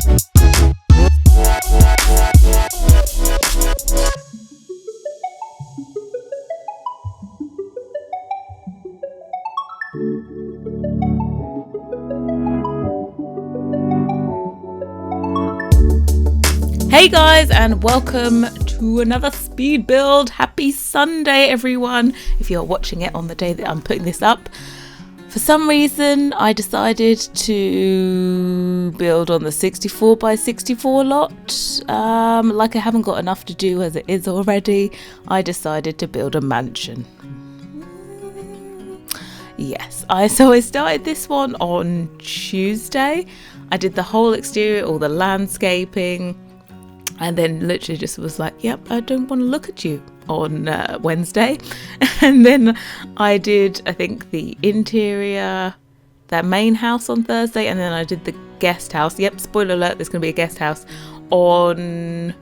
Hey guys, and welcome to another speed build. Happy Sunday everyone, if you're watching it on the day that I'm putting this up. For some reason I decided to build on the 64 by 64 lot. Like I haven't got enough to do as it is already, I decided to build a mansion. Yes, so I started this one on Tuesday. I did the whole exterior, all the landscaping, and then literally just was like, yep, I don't want to look at you on Wednesday. And then I did, I think, the interior, that main house on Thursday, and then I did the guest house. Yep, spoiler alert, there's going to be a guest house on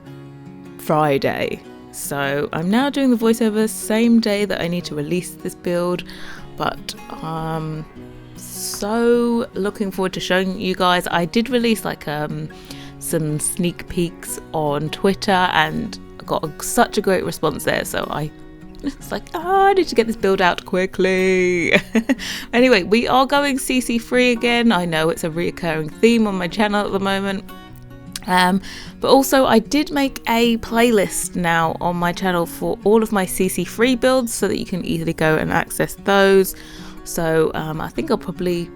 Friday. So I'm now doing the voiceover same day that I need to release this build, but so looking forward to showing you guys. I did release like some sneak peeks on Twitter and got such a great response there, so it's like, I need to get this build out quickly. Anyway, we are going CC free again. I know it's a reoccurring theme on my channel at the moment, but also I did make a playlist now on my channel for all of my CC free builds so that you can easily go and access those. So I think I'll probably,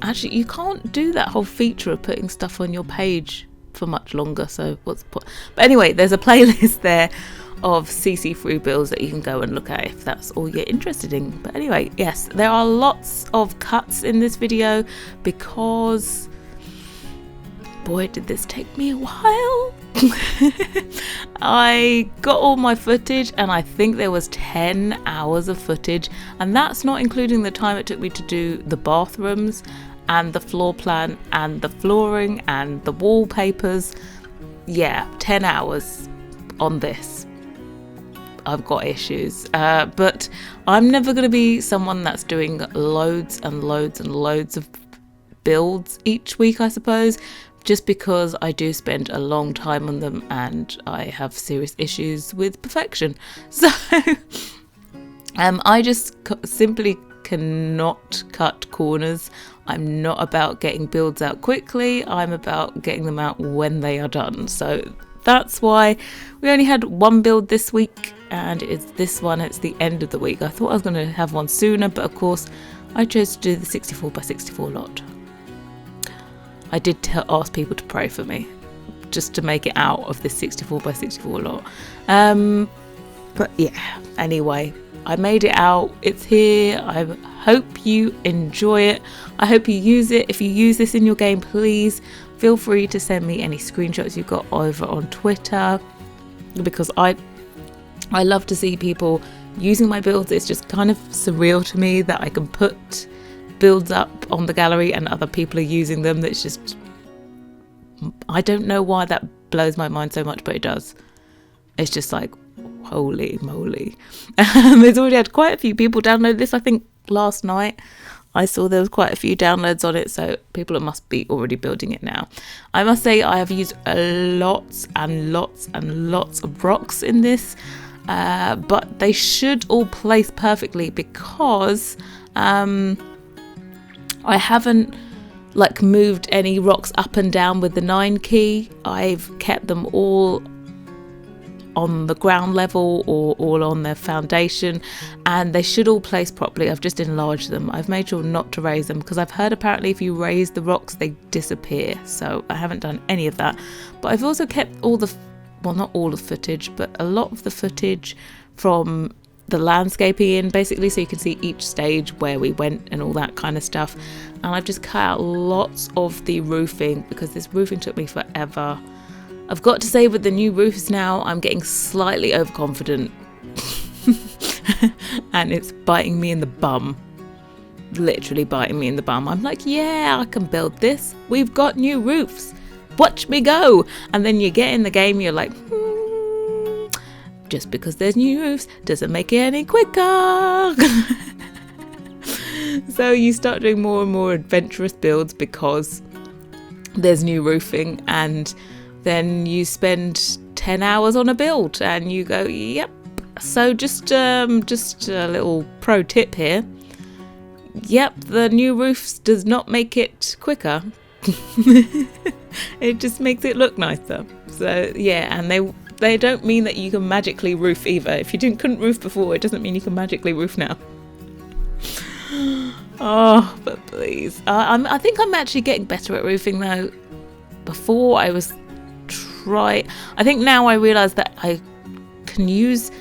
actually, you can't do that whole feature of putting stuff on your page for much longer, so what's the point? But anyway, there's a playlist there of CC free builds that you can go and look at if that's all you're interested in. But anyway, yes, there are lots of cuts in this video because, boy, did this take me a while. I got all my footage and I think there was 10 hours of footage, and that's not including the time it took me to do the bathrooms and the floor plan and the flooring and the wallpapers. Yeah, 10 hours on this. I've got issues, but I'm never going to be someone that's doing loads and loads and loads of builds each week, I suppose, just because I do spend a long time on them and I have serious issues with perfection. So I just simply cannot cut corners. I'm not about getting builds out quickly, I'm about getting them out when they are done. So that's why we only had one build this week, and it's this one, it's the end of the week. I thought I was going to have one sooner, but of course I chose to do the 64 by 64 lot. I did ask people to pray for me just to make it out of this 64 by 64 lot. But yeah, anyway, I made it out. It's here. I hope you enjoy it. I hope you use it. If you use this in your game, please feel free to send me any screenshots you've got over on Twitter, because I love to see people using my builds. It's just kind of surreal to me that I can put builds up on the gallery and other people are using them. That's just, I don't know why that blows my mind so much, but it does. It's just like, holy moly. It's already had quite a few people download this. I think last night I saw there was quite a few downloads on it, so people must be already building it now. I must say I have used lots and lots and lots of rocks in this, but they should all place perfectly because I haven't like moved any rocks up and down with the 9 key. I've kept them all on the ground level or all on their foundation, and they should all place properly. I've just enlarged them. I've made sure not to raise them because I've heard apparently if you raise the rocks they disappear, so I haven't done any of that. But I've also kept all the, well, not all the footage, but a lot of the footage from the landscaping in, basically, so you can see each stage where we went and all that kind of stuff. And I've just cut out lots of the roofing because this roofing took me forever. I've got to say, with the new roofs now, I'm getting slightly overconfident and it's biting me in the bum. Literally biting me in the bum. I'm like, yeah, I can build this. We've got new roofs. Watch me go. And then you get in the game, you're like, just because there's new roofs doesn't make it any quicker. So you start doing more and more adventurous builds because there's new roofing, and then you spend 10 hours on a build and you go, yep. So just a little pro tip here. Yep, the new roofs does not make it quicker. It just makes it look nicer. So yeah, and they don't mean that you can magically roof either. If you couldn't roof before, it doesn't mean you can magically roof now. Oh, but please. I think I'm actually getting better at roofing though. Before I was I think now I realise that I can use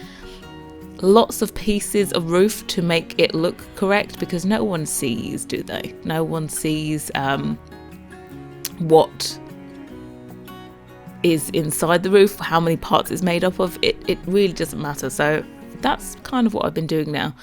lots of pieces of roof to make it look correct, because no one sees, do they? No one sees what is inside the roof, how many parts it's made up of. It really doesn't matter. So that's kind of what I've been doing now.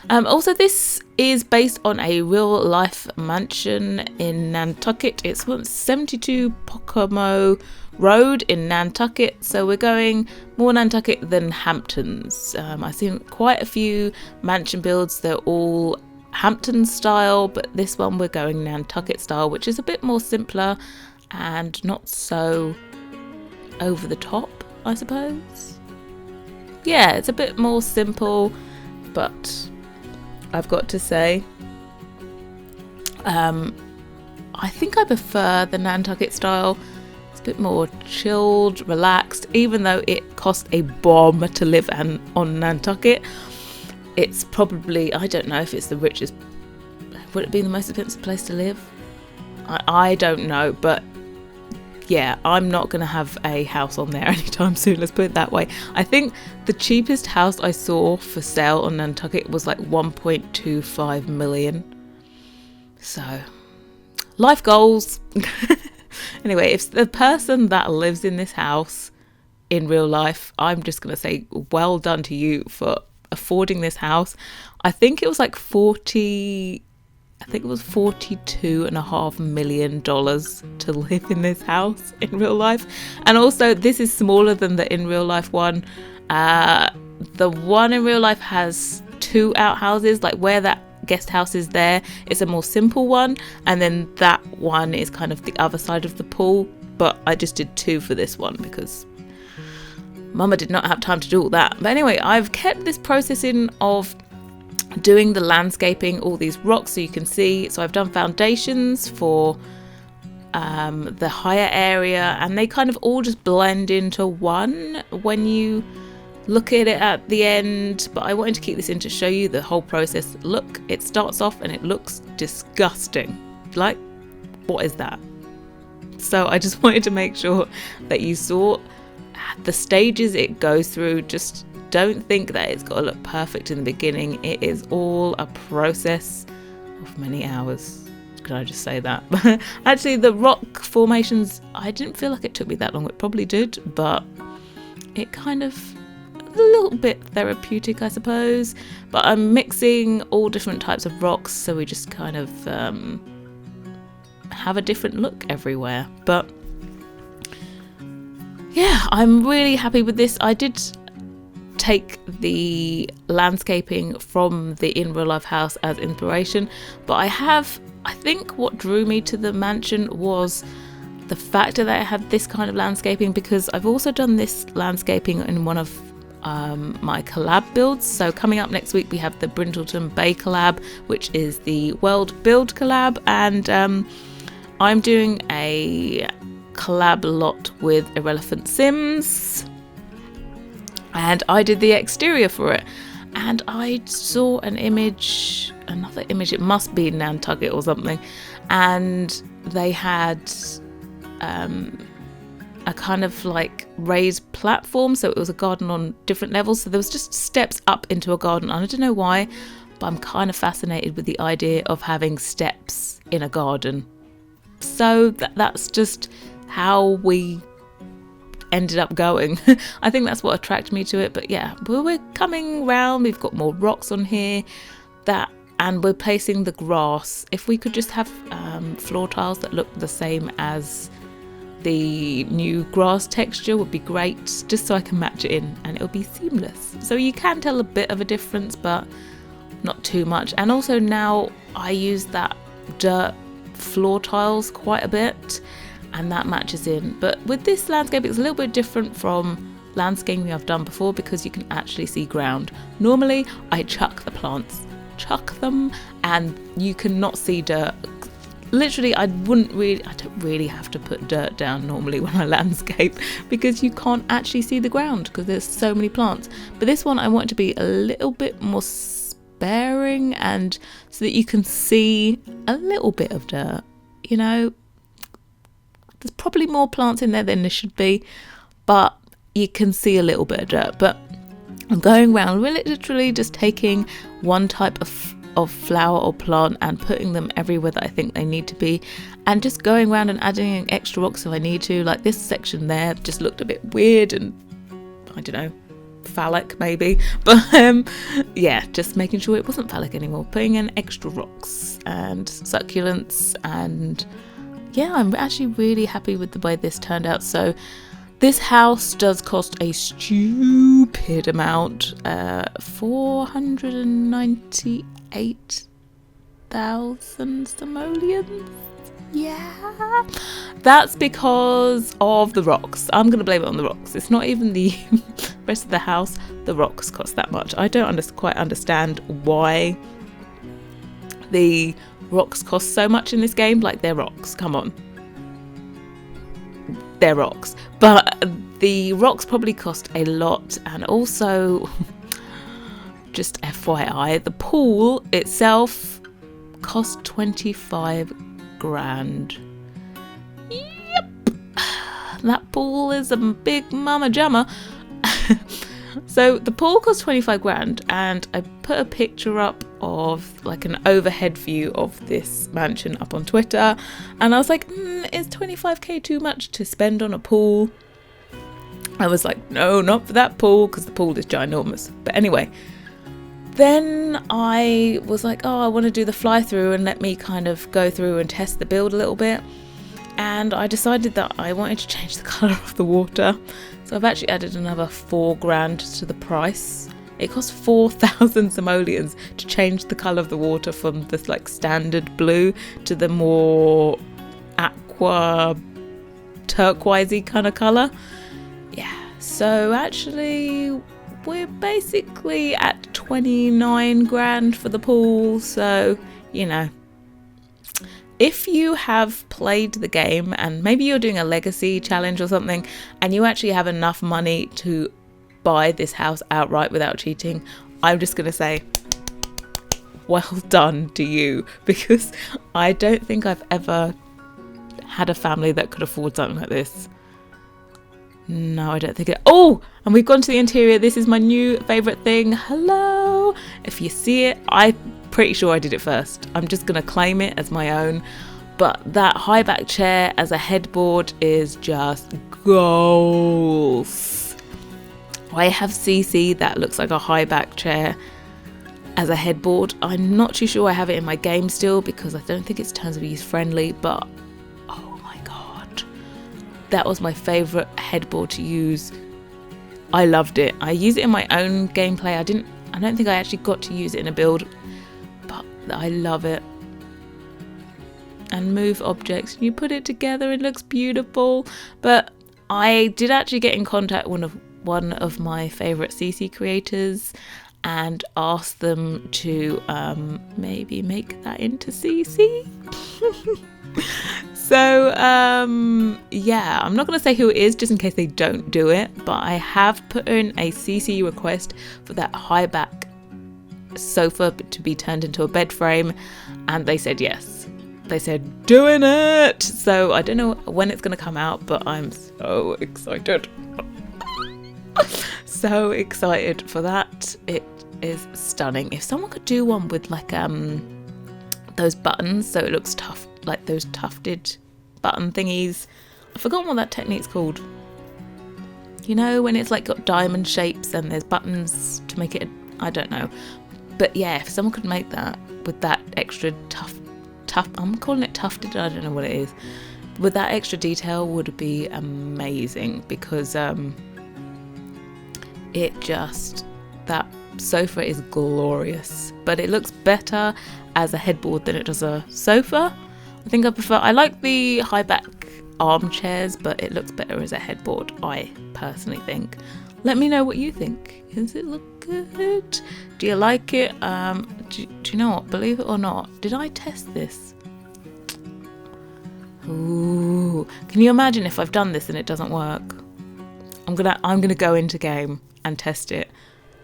Also, this is based on a real life mansion in Nantucket. It's 72 Pocomo Road in Nantucket, so we're going more Nantucket than Hamptons. I've seen quite a few mansion builds, they're all Hampton style, but this one we're going Nantucket style, which is a bit more simpler and not so over the top, I suppose. Yeah, it's a bit more simple, but I've got to say, I think I prefer the Nantucket style. It's a bit more chilled, relaxed, even though it cost a bomb to live on Nantucket. It's probably, I don't know if it's the richest, would it be the most expensive place to live? I don't know, but yeah, I'm not going to have a house on there anytime soon, let's put it that way. I think the cheapest house I saw for sale on Nantucket was like 1.25 million. So, life goals. Anyway, if the person that lives in this house in real life, I'm just going to say well done to you for affording this house. I think it was like $42.5 million to live in this house in real life. And also, this is smaller than the in real life one. The one in real life has 2 outhouses, like where that guest house is there, it's a more simple one, and then that one is kind of the other side of the pool. But I just did 2 for this one because Mama did not have time to do all that. But anyway, I've kept this process in of doing the landscaping, all these rocks, so you can see. So I've done foundations for the higher area, and they kind of all just blend into one when you look at it at the end. But I wanted to keep this in to show you the whole process. Look, it starts off and it looks disgusting. Like, what is that? So I just wanted to make sure that you saw the stages it goes through. Just don't think that it's got to look perfect in the beginning. It is all a process of many hours. Can I just say that? Actually, the rock formations, I didn't feel like it took me that long. It probably did, but it kind of a little bit therapeutic, I suppose. But I'm mixing all different types of rocks, so we just kind of have a different look everywhere. But yeah, I'm really happy with this. I did take the landscaping from the in real life house as inspiration, but I think what drew me to the mansion was the fact that I had this kind of landscaping, because I've also done this landscaping in one of my collab builds. So coming up next week we have the Brindleton Bay collab, which is the World Build collab, and I'm doing a collab lot with Irrelevant Sims, and I did the exterior for it. And I saw another image, it must be Nantucket or something, and they had a kind of like raised platform, so it was a garden on different levels, so there was just steps up into a garden. And I don't know why, but I'm kind of fascinated with the idea of having steps in a garden. So that's just how we ended up going. I think that's what attracted me to it. But yeah, we're coming round, we've got more rocks on here, and we're placing the grass. If we could just have floor tiles that look the same as the new grass texture would be great, just so I can match it in and it'll be seamless. So you can tell a bit of a difference, but not too much. And also now I use that dirt floor tiles quite a bit, and that matches in. But with this landscape, it's a little bit different from landscaping I've done before because you can actually see ground. Normally I chuck the plants, and you cannot see dirt. Literally, I don't really have to put dirt down normally when I landscape because you can't actually see the ground because there's so many plants. But this one I want to be a little bit more sparing, and so that you can see a little bit of dirt. You know, there's probably more plants in there than there should be, but you can see a little bit of dirt. But I'm going around, we're literally just taking one type of flower or plant and putting them everywhere that I think they need to be, and just going around and adding in extra rocks if I need to. Like this section there just looked a bit weird and I don't know, phallic maybe, but yeah, just making sure it wasn't phallic anymore, putting in extra rocks and succulents, and yeah, I'm actually really happy with the way this turned out. So this house does cost a stupid amount, 498,000 simoleons. Yeah, that's because of the rocks. I'm going to blame it on the rocks. It's not even the rest of the house. The rocks cost that much. I don't quite understand why the rocks cost so much in this game. Like, they're rocks, come on. They're rocks, but the rocks probably cost a lot. And also, just FYI, the pool itself cost 25 grand. Yep, that pool is a big mama jamma. So the pool cost 25 grand, and I put a picture up of like an overhead view of this mansion up on Twitter, and I was like, is 25k too much to spend on a pool? I was like, no, not for that pool, because the pool is ginormous. But anyway, then I was like, oh, I want to do the fly through and let me kind of go through and test the build a little bit. And I decided that I wanted to change the colour of the water. So I've actually added another 4 grand to the price. It costs 4,000 simoleons to change the colour of the water from this like standard blue to the more aqua turquoisey kind of colour. Yeah, so actually we're basically at 29 grand for the pool. So, you know, if you have played the game and maybe you're doing a legacy challenge or something and you actually have enough money to buy this house outright without cheating, I'm just going to say, well done to you, because I don't think I've ever had a family that could afford something like this. No, I don't think it. Oh, and we've gone to the interior. This is my new favourite thing. Hello. If you see it, I'm pretty sure I did it first. I'm just going to claim it as my own. But that high back chair as a headboard is just goals. I have CC that looks like a high back chair as a headboard. I'm not too sure I have it in my game still because I don't think it's terms of use friendly, but oh my god, that was my favourite headboard to use. I loved it. I use it in my own gameplay. I don't think I actually got to use it in a build, but I love it. And move objects, you put it together, it looks beautiful. But I did actually get in contact with one of my favourite CC creators and ask them to maybe make that into CC. So yeah, I'm not going to say who it is just in case they don't do it, but I have put in a CC request for that high back sofa to be turned into a bed frame, and they said yes. They said doing it. So I don't know when it's going to come out, but I'm so excited. So excited for that. It is stunning. If someone could do one with like those buttons so it looks tough, like those tufted button thingies. I've forgotten what that technique's called. You know, when it's like got diamond shapes and there's buttons to make it, I don't know. But yeah, if someone could make that with that extra tough, I'm calling it tufted, I don't know what it is. With that extra detail would be amazing, because that sofa is glorious, but it looks better as a headboard than it does a sofa. I like the high back armchairs, but it looks better as a headboard, I personally think. Let me know what you think. Does it look good? Do you like it? Do you know what? Believe it or not, did I test this? Ooh, can you imagine if I've done this and it doesn't work? I'm gonna go into game and test it.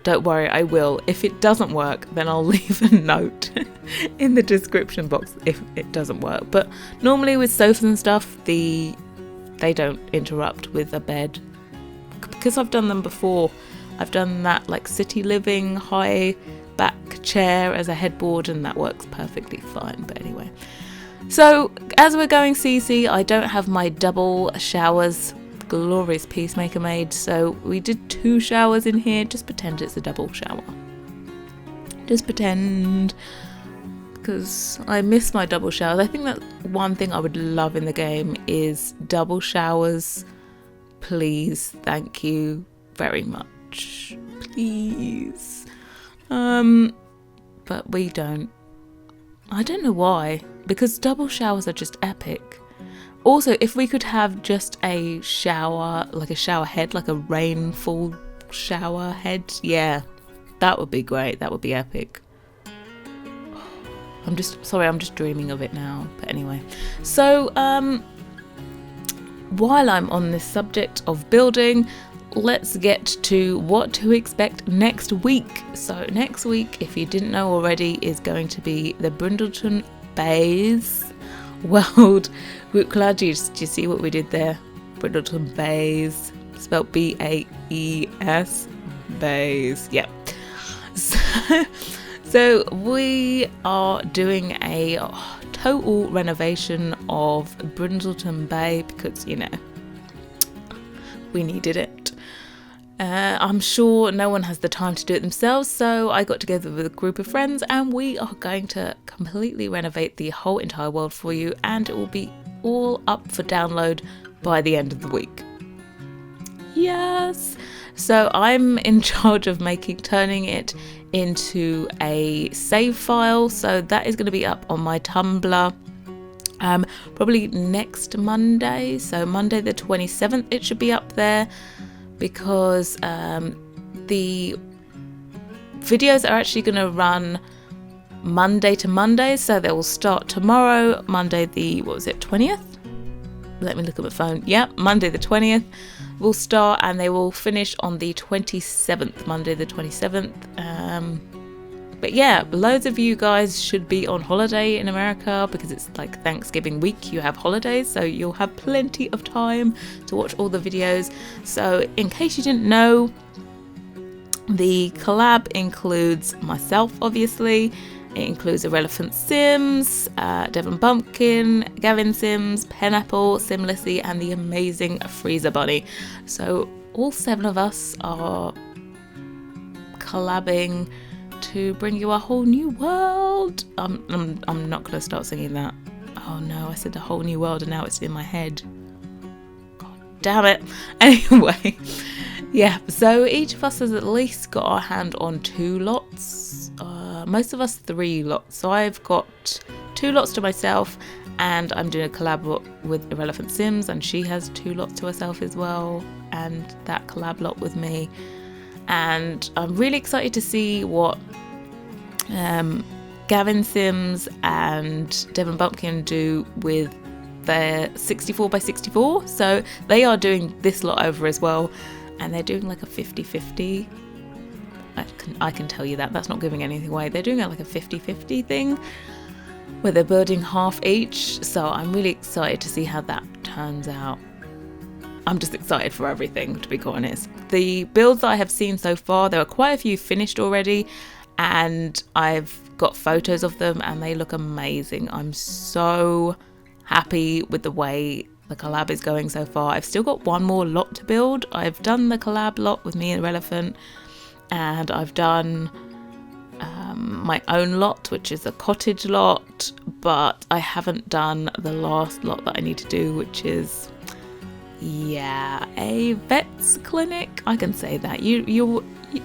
Don't worry, I will. If it doesn't work, then I'll leave a note in the description box if it doesn't work. But normally with sofas and stuff, they don't interrupt with a bed. Because I've done them before. I've done that like city living high back chair as a headboard, and that works perfectly fine. But anyway, so as we're going CC, I don't have my double showers. Glorious Peacemaker made, so we did 2 showers in here. Just pretend it's a double shower. Just pretend, because I miss my double showers. I think that one thing I would love in the game is double showers. Please, thank you very much. Please. But we don't. I don't know why, because double showers are just epic. Also, if we could have just a shower, like a shower head, like a rainfall shower head, yeah, that would be great. That would be epic. I'm just dreaming of it now. But anyway, so while I'm on this subject of building, let's get to what to expect next week. So next week, if you didn't know already, is going to be the Brindleton Bays World Group Collab. Do you see what we did there? Brindleton Bays, spelled B-A-E-S, Bays. Yep. So we are doing a total renovation of Brindleton Bay because, you know, we needed it. I'm sure no one has the time to do it themselves, so I got together with a group of friends and we are going to completely renovate the whole entire world for you, and it will be all up for download by the end of the week. Yes! So I'm in charge of turning it into a save file, so that is going to be up on my Tumblr probably next Monday, so Monday the 27th it should be up there, because the videos are actually going to run Monday to Monday, so they will start tomorrow, Monday the 20th? Let me look at my phone. Yep, Monday the 20th will start, and they will finish on the 27th, Monday the 27th. But yeah, loads of you guys should be on holiday in America because it's like Thanksgiving week, you have holidays, so you'll have plenty of time to watch all the videos. So in case you didn't know, the collab includes myself, obviously. It includes Irrelevant Sims, Devon Bumpkin, Gavin Sims, Penapple, Simlessy, and the amazing Freezer Bunny. So all 7 of us are collabing to bring you a whole new world. I'm not going to start singing that. Oh no, I said a whole new world and now it's in my head. God damn it. Anyway, yeah, so each of us has at least got our hand on 2 lots. Most of us 3 lots. So I've got 2 lots to myself, and I'm doing a collab with Irrelevant Sims, and she has 2 lots to herself as well, and that collab lot with me. And I'm really excited to see what Gavin Sims and Devon Bumpkin do with their 64x64. So they are doing this lot over as well, and they're doing like a 50-50. I can tell you that. That's not giving anything away. They're doing like a 50-50 thing where they're building half each. So I'm really excited to see how that turns out. I'm just excited for everything, to be quite honest. The builds that I have seen so far, there are quite a few finished already, and I've got photos of them and they look amazing. I'm so happy with the way the collab is going so far. I've still got one more lot to build. I've done the collab lot with me and Irrelevant, and I've done my own lot, which is a cottage lot, but I haven't done the last lot that I need to do, which is, yeah, a vet's clinic. I can say that.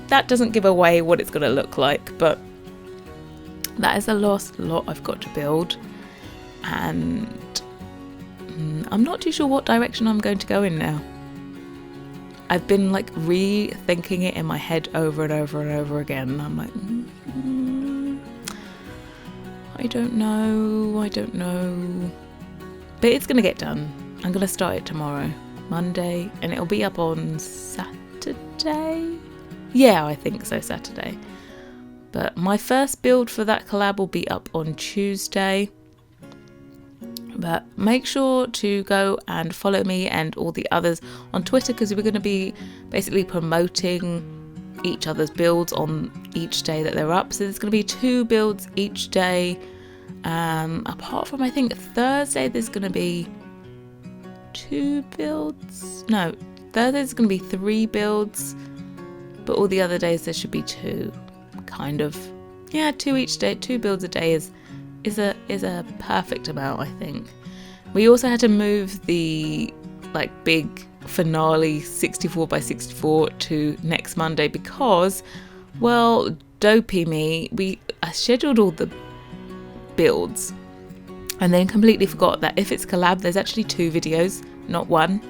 That doesn't give away what it's going to look like, but that is the last lot I've got to build. And I'm not too sure what direction I'm going to go in now. I've been like rethinking it in my head over and over and over again. I'm like, I don't know. But it's going to get done. I'm going to start it tomorrow, Monday, and it'll be up on Saturday. Yeah, I think so, Saturday. But my first build for that collab will be up on Tuesday. But make sure to go and follow me and all the others on Twitter, because we're going to be basically promoting each other's builds on each day that they're up. So there's going to be 2 builds each day. Apart from, I think, Thursday there's going to be 2 builds. No, Thursday's going to be 3 builds. But all the other days there should be 2. Kind of. Yeah, 2 each day. 2 builds a day is a perfect amount, I think. We also had to move the like big finale 64x64 to next Monday because, well, dopey me, I scheduled all the builds and then completely forgot that if it's collab there's actually 2 videos, not 1.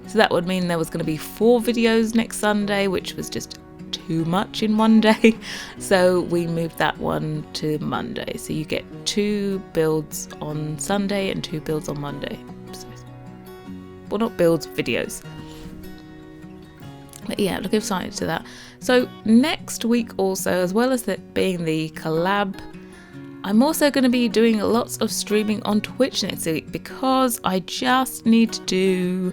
So that would mean there was going to be 4 videos next Sunday, which was just too much in one day. So we moved that one to Monday. So you get 2 builds on Sunday and 2 builds on Monday. Well, not builds, videos. But yeah, looking forward to that. So next week also, as well as it being the collab, I'm also going to be doing lots of streaming on Twitch next week because I just need to do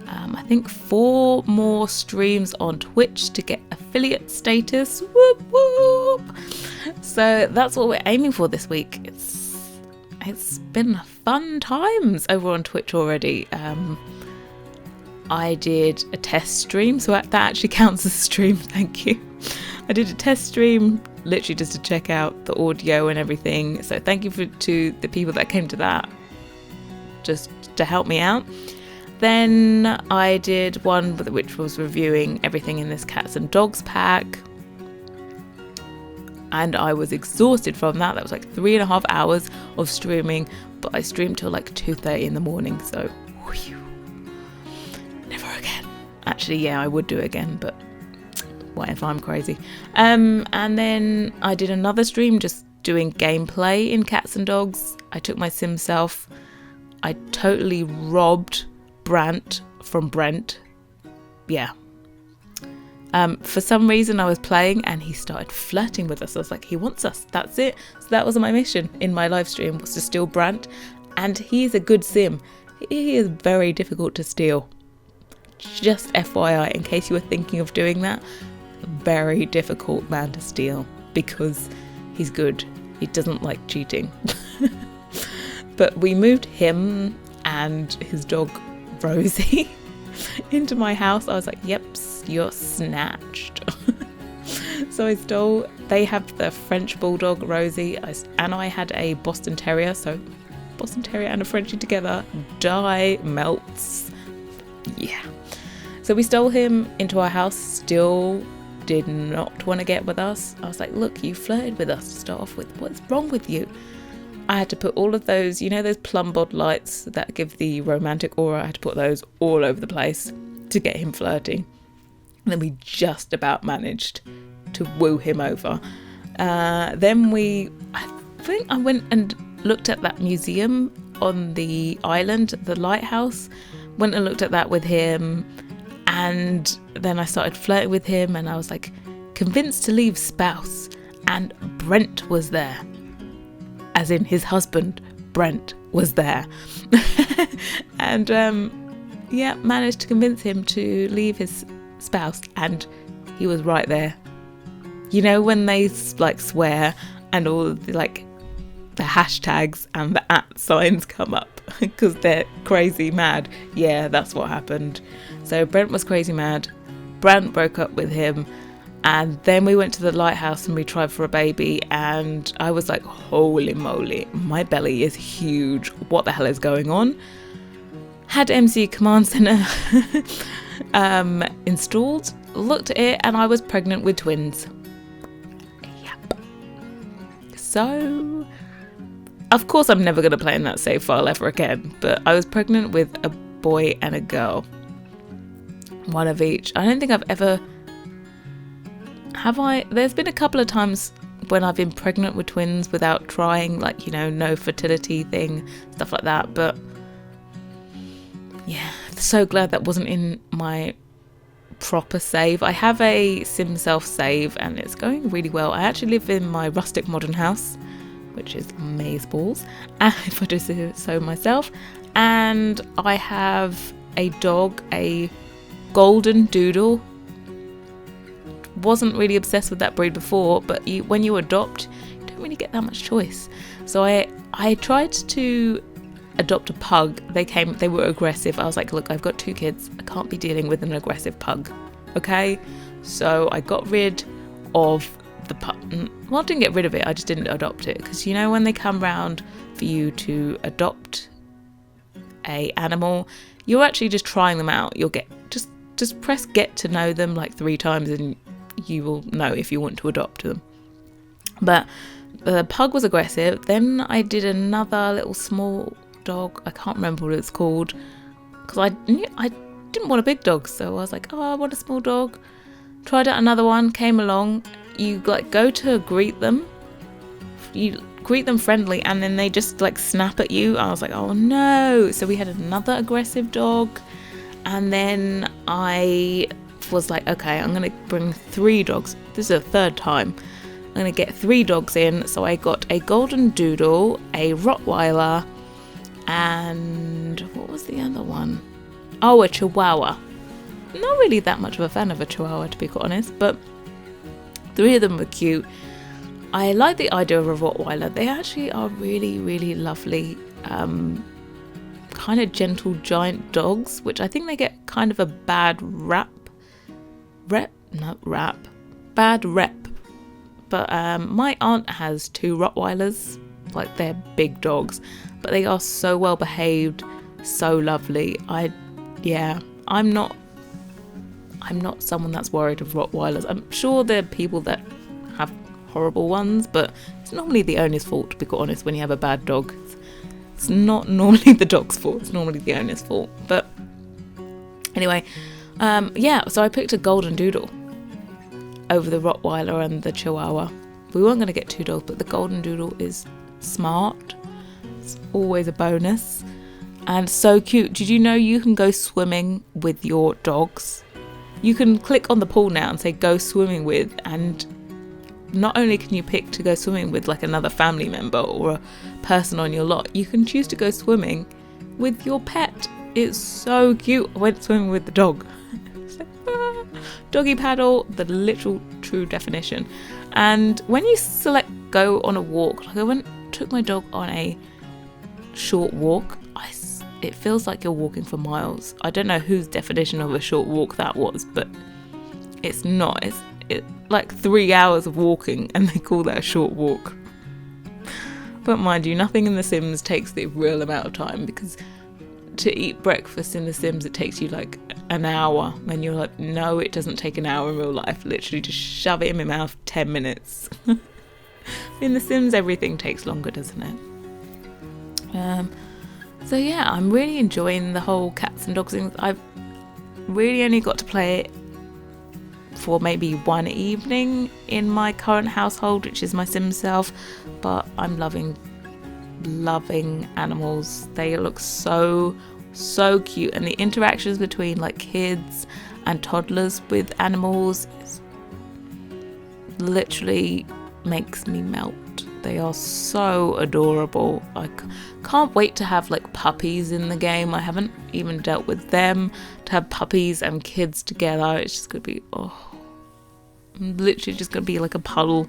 I think 4 more streams on Twitch to get affiliate status. Whoop whoop. So that's what we're aiming for this week. It's been fun times over on Twitch already. I did a test stream, so that actually counts as a stream. Thank you. I did a test stream literally just to check out the audio and everything. So thank you to the people that came to that just to help me out. Then I did one which was reviewing everything in this cats and dogs pack, and I was exhausted from that. That was like 3.5 hours of streaming, but I streamed till like 2:30 in the morning, so whew, never again. Actually, yeah, I would do it again, but what if I'm crazy? And then I did another stream just doing gameplay in cats and dogs. I took my sim self. I totally robbed Brant from Brent. Yeah. For some reason I was playing and he started flirting with us. I was like, he wants us. That's it. So that was my mission in my live stream, was to steal Brant. And he's a good sim. He is very difficult to steal. Just FYI, in case you were thinking of doing that, very difficult man to steal because he's good. He doesn't like cheating. But we moved him and his dog Rosie into my house. I was like, yep, you're snatched. So they have the French Bulldog Rosie, and I had a Boston Terrier. So Boston Terrier and a Frenchie together, die melts. Yeah. So we stole him into our house, still did not want to get with us. I was like, look, you flirted with us to start off with. What's wrong with you? I had to put all of those, those plum bod lights that give the romantic aura. I had to put those all over the place to get him flirting. And then we just about managed to woo him over. Then I think I went and looked at that museum on the island, the lighthouse. Went and looked at that with him. And then I started flirting with him and I was like, convinced to leave spouse. And Brent was there. As in his husband, Brent, was there. And managed to convince him to leave his spouse, and he was right there. When they like swear and all the the hashtags and the @ signs come up because they're crazy mad. Yeah, that's what happened. So Brent was crazy mad. Brent broke up with him. And then we went to the lighthouse and we tried for a baby, and I was like, holy moly, my belly is huge. What the hell is going on? Had MC Command Center installed, looked at it, and I was pregnant with twins. Yep. So of course I'm never going to play in that save file ever again, but I was pregnant with a boy and a girl. One of each. I don't think I've ever... Have I? There's been a couple of times when I've been pregnant with twins without trying, like, you know, no fertility thing, stuff like that. But yeah, so glad that wasn't in my proper save. I have a sim self save and it's going really well. I actually live in my rustic modern house, which is amazeballs, if I do say so myself. And I have a dog, a golden doodle. Wasn't really obsessed with that breed before, but when you adopt, you don't really get that much choice. So I tried to adopt a pug. They were aggressive. I was like, look, I've got 2 kids. I can't be dealing with an aggressive pug. Okay? So I got rid of the pug. Well, I didn't get rid of it. I just didn't adopt it. Because, you know, when they come round for you to adopt a animal, you're actually just trying them out. You'll get, just press get to know them like 3 times and you will know if you want to adopt them. But the pug was aggressive. Then I did another little small dog. I can't remember what it's called, because I didn't want a big dog, so I was like, oh, I want a small dog. Tried out another one, came along. You like go to greet them, you greet them friendly, and then they just like snap at you. I was like, oh no. So we had another aggressive dog, and then I was like, okay, I'm gonna bring 3 dogs. This is the 3rd time. I'm gonna get 3 dogs in. So I got a golden doodle, a Rottweiler, and what was the other one? Oh, a Chihuahua. Not really that much of a fan of a Chihuahua, to be quite honest, but 3 of them were cute. I like the idea of a Rottweiler. They actually are really, really lovely, kind of gentle giant dogs, which I think they get kind of a bad bad rep. But my aunt has 2 Rottweilers, like they're big dogs, but they are so well behaved, so lovely. I'm not someone that's worried of Rottweilers. I'm sure there are people that have horrible ones, but it's normally the owner's fault, to be quite honest. When you have a bad dog, it's not normally the dog's fault, it's normally the owner's fault. But anyway, so I picked a golden doodle over the Rottweiler and the Chihuahua. We weren't going to get 2 dogs, but the golden doodle is smart. It's always a bonus. And so cute. Did you know you can go swimming with your dogs? You can click on the pool now and say go swimming with, and not only can you pick to go swimming with like another family member or a person on your lot, you can choose to go swimming with your pet. It's so cute. I went swimming with the dog. Doggy paddle, the literal true definition. And when you select go on a walk, like I took my dog on a short walk, it feels like you're walking for miles. I don't know whose definition of a short walk that was, but it's not. It's like 3 hours of walking and they call that a short walk. But mind you, nothing in The Sims takes the real amount of time, because to eat breakfast in The Sims, it takes you like an hour, and you're like, no, it doesn't take an hour in real life. Literally just shove it in my mouth, 10 minutes. In The Sims, everything takes longer, doesn't it? So yeah, I'm really enjoying the whole cats and dogs thing. I've really only got to play it for maybe 1 evening in my current household, which is my sim self, but I'm loving animals. They look so cute, and the interactions between like kids and toddlers with animals literally makes me melt. They are so adorable. I can't wait to have like puppies in the game. I haven't even dealt with them. To have puppies and kids together, it's just gonna be literally just gonna be like a puddle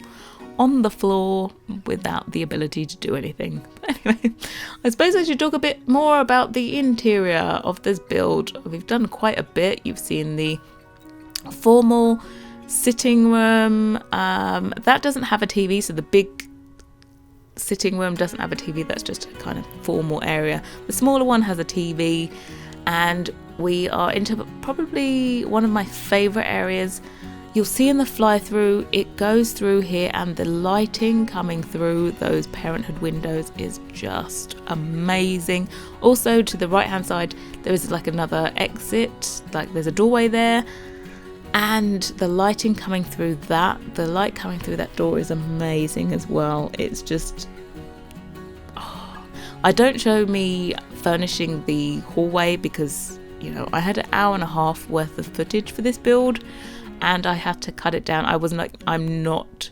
on the floor without the ability to do anything. But anyway, I suppose I should talk a bit more about the interior of this build. We've done quite a bit. You've seen the formal sitting room. That doesn't have a TV, so the big sitting room doesn't have a TV. That's just a kind of formal area. The smaller one has a TV, and we are into probably one of my favorite areas. you'll see in the fly through, it goes through here, and the lighting coming through those parenthood windows is just amazing. Also to the right hand side there is like another exit, like there's a doorway there, and the lighting coming through that, the light coming through that door is amazing as well. It's just, I don't show me furnishing the hallway because, you know, I had an hour and a half worth of footage for this build and I had to cut it down. I'm not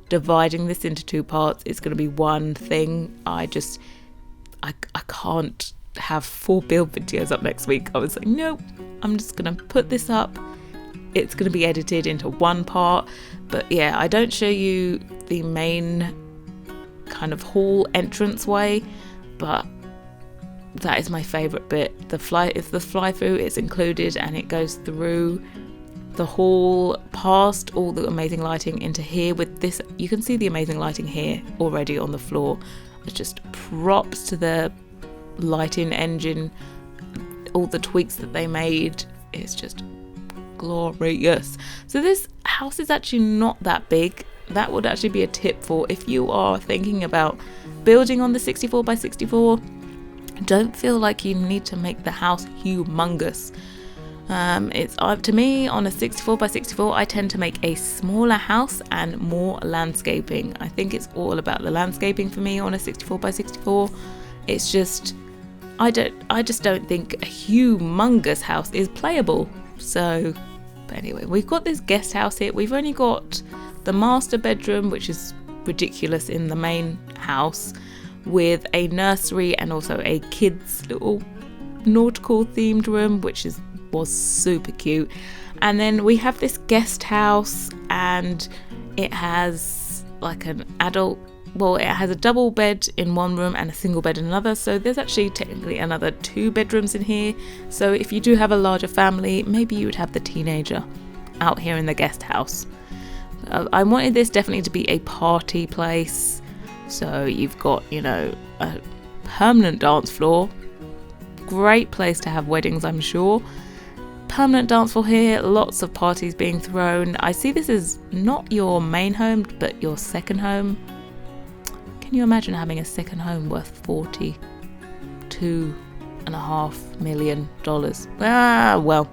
dividing this into two parts. It's going to be one thing. I can't have 4 build videos up next week. I was like, no, I'm just going to put this up. It's going to be edited into one part. But yeah, I don't show you the main kind of hall entranceway, but that is my favorite bit. If the fly through is included and it goes through the hall past all the amazing lighting into here with this, you can see the amazing lighting here already on the floor. It's just props to the lighting engine, all the tweaks that they made. It's just glorious. So this house is actually not that big. That would actually be a tip for if you are thinking about building on the 64 by 64. Don't feel like you need to make the house humongous. It's up to me on a 64 by 64. I tend to make a smaller house and more landscaping. I think it's all about the landscaping for me on a 64 by 64. It's just, I just don't think a humongous house is playable. So, but anyway, we've got this guest house here. We've only got the master bedroom, which is ridiculous in the main house, with a nursery and also a kids little nautical themed room, which was super cute. And then we have this guest house, and it has like it has a double bed in one room and a single bed in another, so there's actually technically another 2 bedrooms in here. So if you do have a larger family, maybe you would have the teenager out here in the guest house. I wanted this definitely to be a party place, so you've got, you know, a permanent dance floor, great place to have weddings, I'm sure. Permanent dance floor here, lots of parties being thrown. I see this as not your main home, but your second home. Can you imagine having a second home worth $42.5 million? Well,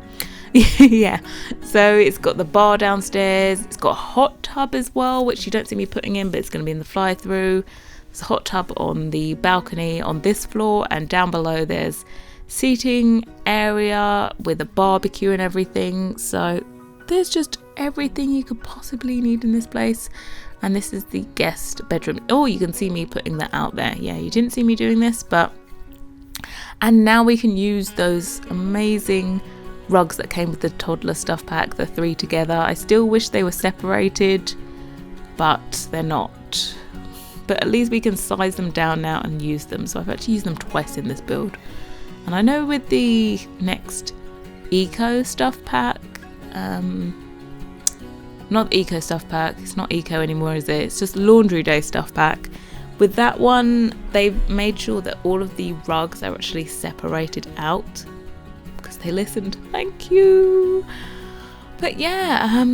yeah. So it's got the bar downstairs. It's got a hot tub as well, which you don't see me putting in, but it's going to be in the fly through. There's a hot tub on the balcony on this floor, and down below there's seating area with a barbecue and everything. So there's just everything you could possibly need in this place. And this is the guest bedroom. Oh, you can see me putting that out there. Yeah, you didn't see me doing this, but... And now we can use those amazing rugs that came with the toddler stuff pack, the 3 together. I still wish they were separated, but they're not. But at least we can size them down now and use them. So I've actually used them twice in this build. And I know with the next eco stuff pack, not the eco stuff pack, it's not eco anymore, is it? It's just laundry day stuff pack. With that one, they've made sure that all of the rugs are actually separated out because they listened. Thank you. But yeah,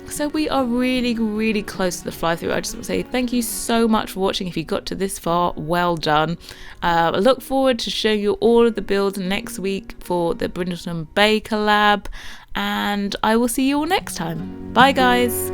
so we are really, really close to the fly through. I just want to say thank you so much for watching. If you got to this far, well done. I look forward to showing you all of the builds next week for the Brindleton Bay collab, and I will see you all next time. Bye guys.